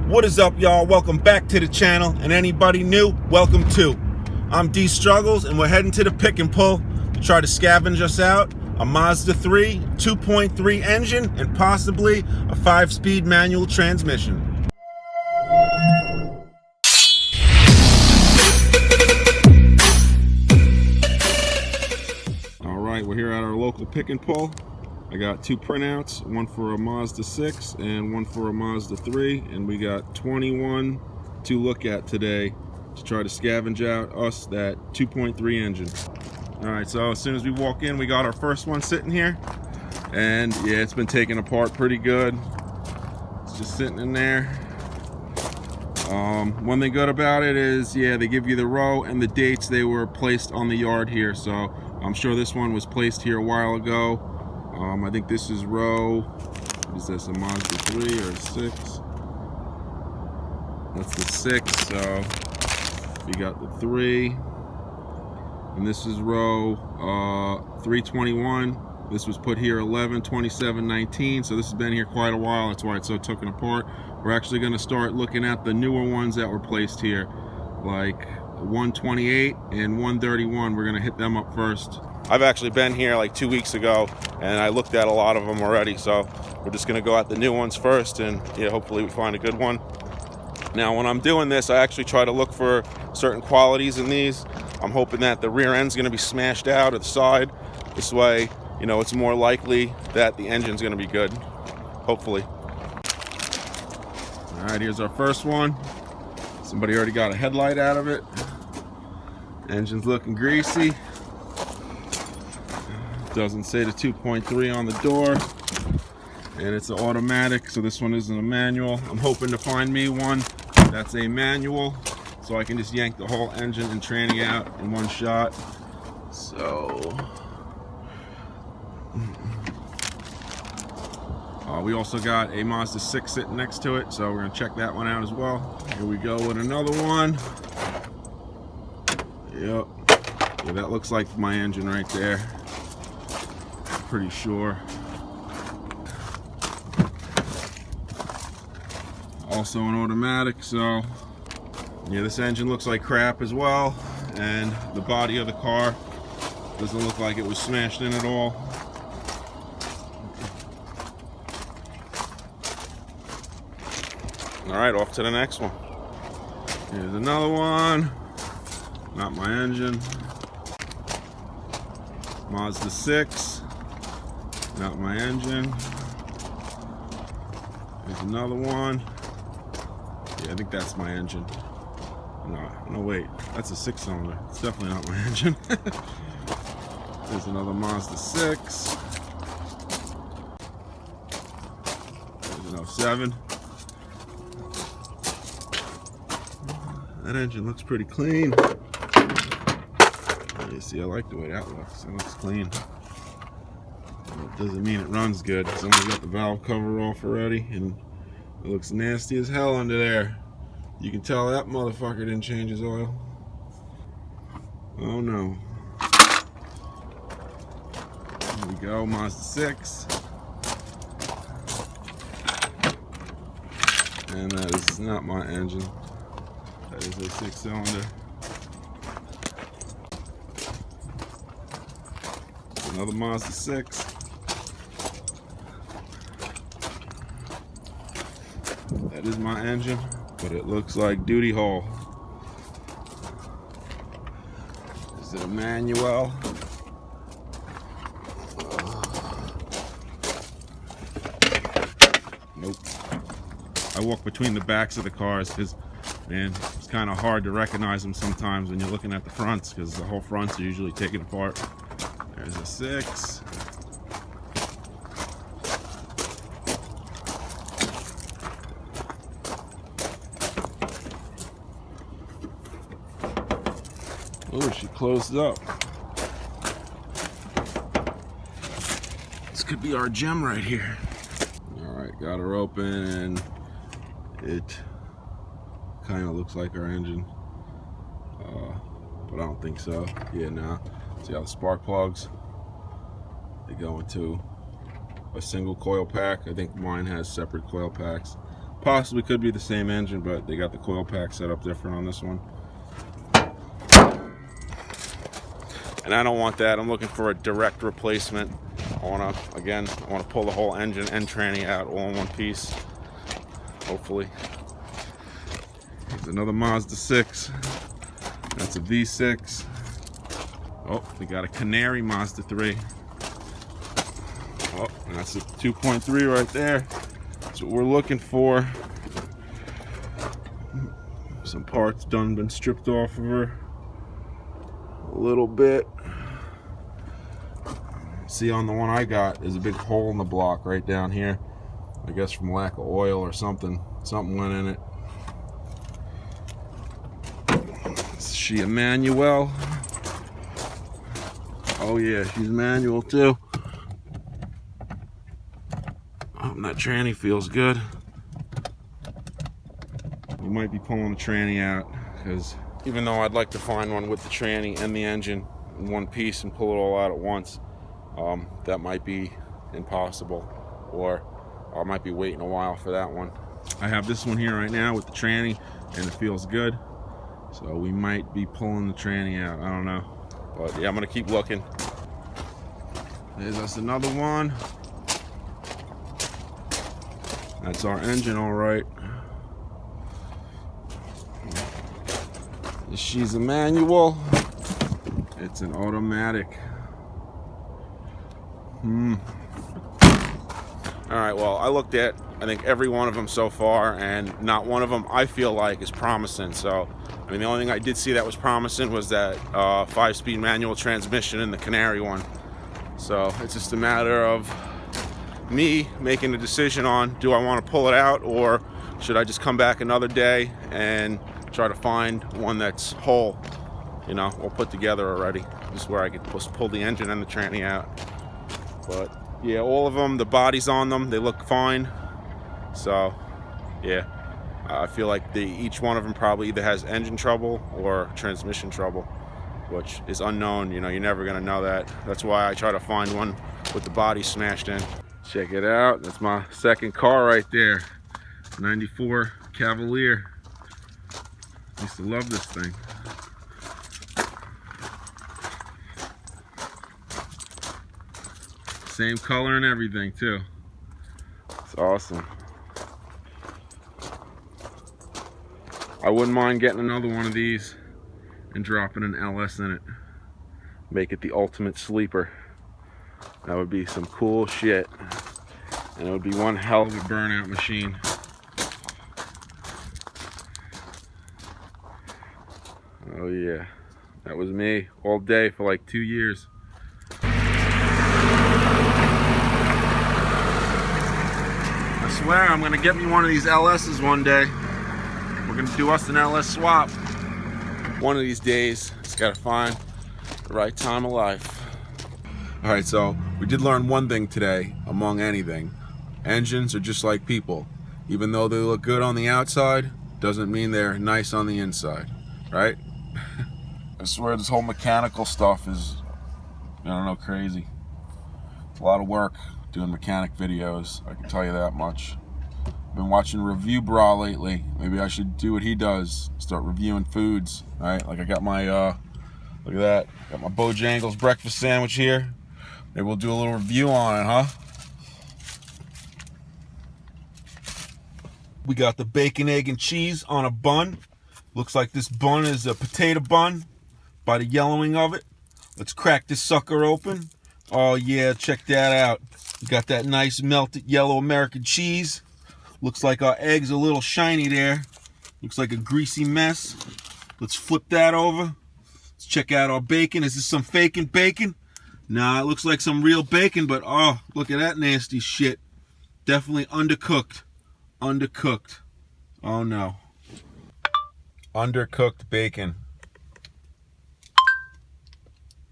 What is up, y'all? Welcome back to the channel, and anybody new, welcome too. I'm D Struggles, and we're heading to the pick and pull to try to scavenge us out a Mazda 3 2.3 engine and possibly a 5-speed manual transmission. All right, we're here at our local pick and pull. I got two printouts, one for a Mazda 6 and one for a Mazda 3, and we got 21 to look at today to try to scavenge out us that 2.3 engine. All right, so as soon as we walk in, we got our first one sitting here, and yeah, it's been taken apart pretty good. It's just sitting in there. One thing good about it is, yeah, they give you the row and the dates they were placed on the yard here, so I'm sure this one was placed here a while ago. I think this is row, what is this, a Mazda 3 or a 6? That's the 6, so we got the 3. And this is row 321. This was put here 11/27/19, so this has been here quite a while. That's why it's so taken apart. We're actually going to start looking at the newer ones that were placed here, like 128 and 131. We're going to hit them up first. I've actually been here like 2 weeks ago, and I looked at a lot of them already, so we're just going to go at the new ones first, and yeah, hopefully we find a good one. Now, when I'm doing this, I actually try to look for certain qualities in these. I'm hoping that the rear end's going to be smashed out at the side. This way, you know, it's more likely that the engine's going to be good, hopefully. All right, here's our first one. Somebody already got a headlight out of it. Engine's looking greasy. Doesn't say the 2.3 on the door, and it's an automatic, so this one isn't a manual. I'm hoping to find me one that's a manual, so I can just yank the whole engine and tranny out in one shot. So we also got a Mazda 6 sitting next to it, so we're gonna check that one out as well. Here we go with another one. Yep, yeah, that looks like my engine right there. Pretty sure. Also an automatic, so yeah, this engine looks like crap as well, and the body of the car doesn't look like it was smashed in at all. All right, off to the next one. Here's another one. Not my engine. Mazda 6. Not my engine. There's another one. Yeah, I think that's my engine. No, wait. That's a 6-cylinder. It's definitely not my engine. There's another Mazda 6. There's an 07. That engine looks pretty clean. You see, I like the way that looks. It looks clean. It doesn't mean it runs good. Someone got the valve cover off already, and it looks nasty as hell under there. You can tell that motherfucker didn't change his oil. Oh no. Here we go, Mazda 6. And that is not my engine. That is a 6-cylinder. Another Mazda 6. That is my engine, but it looks like duty hole. Is it a manual? Nope. I walk between the backs of the cars because, man, it's kind of hard to recognize them sometimes when you're looking at the fronts, because the whole fronts are usually taken apart. There's a 6. Oh, she closed up. This could be our gem right here. All right, got her open, and it kind of looks like our engine, but I don't think so. Yeah, nah. See how the spark plugs, they go into a single coil pack. I think mine has separate coil packs. Possibly could be the same engine, but they got the coil pack set up different on this one. And I don't want that. I'm looking for a direct replacement. I want to pull the whole engine and tranny out all in one piece. Hopefully. Here's another Mazda 6. That's a V6. Oh, we got a Canary Mazda 3. Oh, and that's a 2.3 right there. That's what we're looking for. Some parts been stripped off of her a little bit. See, on the one I got, there's a big hole in the block right down here. I guess from lack of oil or something. Something went in it. Is she a manual? Oh yeah, she's manual too. Oh, that tranny feels good. We might be pulling the tranny out, because even though I'd like to find one with the tranny and the engine in one piece and pull it all out at once, that might be impossible, or I might be waiting a while for that one. I have this one here right now with the tranny, and it feels good, so we might be pulling the tranny out. I don't know, but yeah, I'm gonna keep looking. There's us another one. That's our engine, all right. She's a manual. It's an automatic. All right, well, I looked at, I think, every one of them so far, and not one of them I feel like is promising. So, I mean, the only thing I did see that was promising was that 5-speed manual transmission in the Canary one. So it's just a matter of me making a decision on, do I want to pull it out, or should I just come back another day and try to find one that's whole, you know, or put together already. This is where I could just pull the engine and the tranny out. But yeah, all of them, the bodies on them, they look fine. So yeah, I feel like each one of them probably either has engine trouble or transmission trouble, which is unknown. You know, you're never gonna know that. That's why I try to find one with the body smashed in. Check it out. That's my second car right there. 94 Cavalier. I used to love this thing. Same color and everything too. It's awesome. I wouldn't mind getting another one of these and dropping an LS in it. Make it the ultimate sleeper. That would be some cool shit. And it would be one hell of a burnout machine. Oh yeah, that was me all day for like 2 years. I swear I'm gonna get me one of these LS's one day. We're gonna do us an LS swap. One of these days, just gotta find the right time of life. All right, so we did learn one thing today, among anything. Engines are just like people. Even though they look good on the outside, doesn't mean they're nice on the inside, right? I swear this whole mechanical stuff is, I don't know, crazy. It's a lot of work doing mechanic videos, I can tell you that much. I've been watching Review Bra lately. Maybe I should do what he does, start reviewing foods, right? Like I got my, look at that, got my Bojangles breakfast sandwich here. Maybe we'll do a little review on it, huh? We got the bacon, egg, and cheese on a bun. Looks like this bun is a potato bun by the yellowing of it. Let's crack this sucker open. Oh yeah, check that out. We got that nice melted yellow American cheese. Looks like our egg's a little shiny there. Looks like a greasy mess. Let's flip that over. Let's check out our bacon. Is this some faking bacon? Nah, it looks like some real bacon, but oh, look at that nasty shit. Definitely undercooked. Undercooked. Oh no. Undercooked bacon.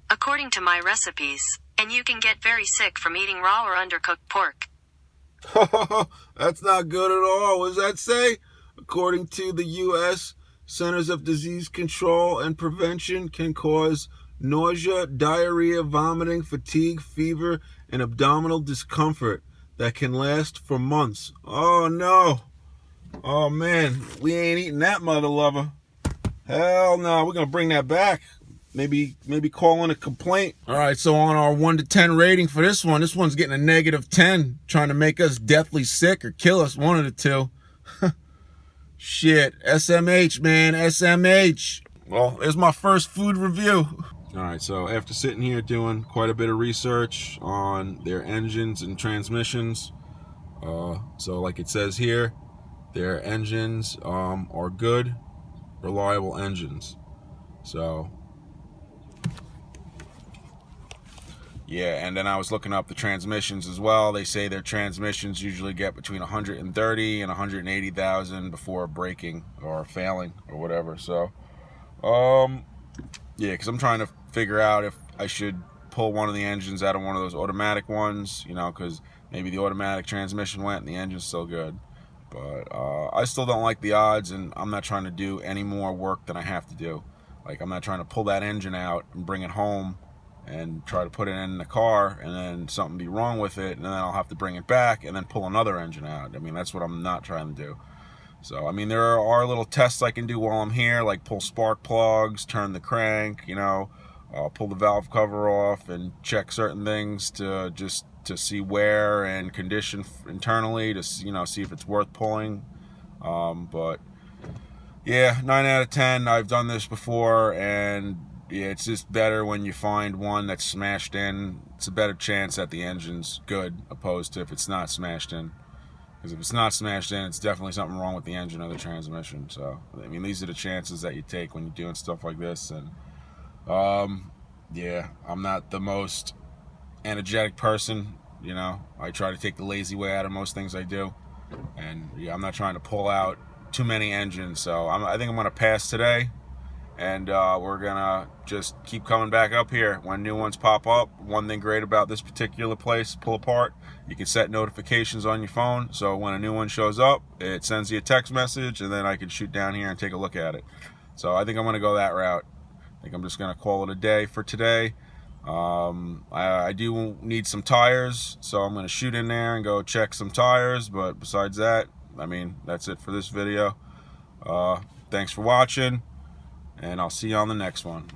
According to my recipes, and you can get very sick from eating raw or undercooked pork. That's not good at all. What does that say? According to the U.S. Centers of Disease Control and Prevention, can cause nausea, diarrhea, vomiting, fatigue, fever, and abdominal discomfort that can last for months. Oh no. Oh man, we ain't eating that, mother lover. Hell no, we're gonna bring that back. Maybe call in a complaint. All right, so on our 1 to 10 rating for this one's getting a -10, trying to make us deathly sick or kill us, one of the two. Shit, SMH, man, SMH. Well, there's my first food review. All right, so after sitting here doing quite a bit of research on their engines and transmissions, so like it says here, their engines are good, reliable engines. So yeah, and then I was looking up the transmissions as well. They say their transmissions usually get between 130 and 180,000 before breaking or failing or whatever. So, yeah, because I'm trying to figure out if I should pull one of the engines out of one of those automatic ones, you know, because maybe the automatic transmission went and the engine's still good. But I still don't like the odds, and I'm not trying to do any more work than I have to do. Like, I'm not trying to pull that engine out and bring it home and try to put it in the car and then something be wrong with it, and then I'll have to bring it back and then pull another engine out. I mean, that's what I'm not trying to do. So, I mean, there are little tests I can do while I'm here, like pull spark plugs, turn the crank, you know, pull the valve cover off and check certain things to see wear and condition internally to, you know, see if it's worth pulling. But yeah, 9 out of 10. I've done this before, and yeah, it's just better when you find one that's smashed in. It's a better chance that the engine's good opposed to if it's not smashed in. Because if it's not smashed in, it's definitely something wrong with the engine or the transmission. So, I mean, these are the chances that you take when you're doing stuff like this. And, yeah, I'm not the most energetic person, you know. I try to take the lazy way out of most things I do. And, yeah, I'm not trying to pull out too many engines. So, I think I'm going to pass today. And we're gonna just keep coming back up here when new ones pop up. One thing great about this particular place, Pull Apart, you can set notifications on your phone, so when a new one shows up, it sends you a text message, and then I can shoot down here and take a look at it. So I think I'm gonna go that route. I think I'm just gonna call it a day for today. I do need some tires, so I'm gonna shoot in there and go check some tires, but besides that, I mean, that's it for this video. Thanks for watching, and I'll see you on the next one.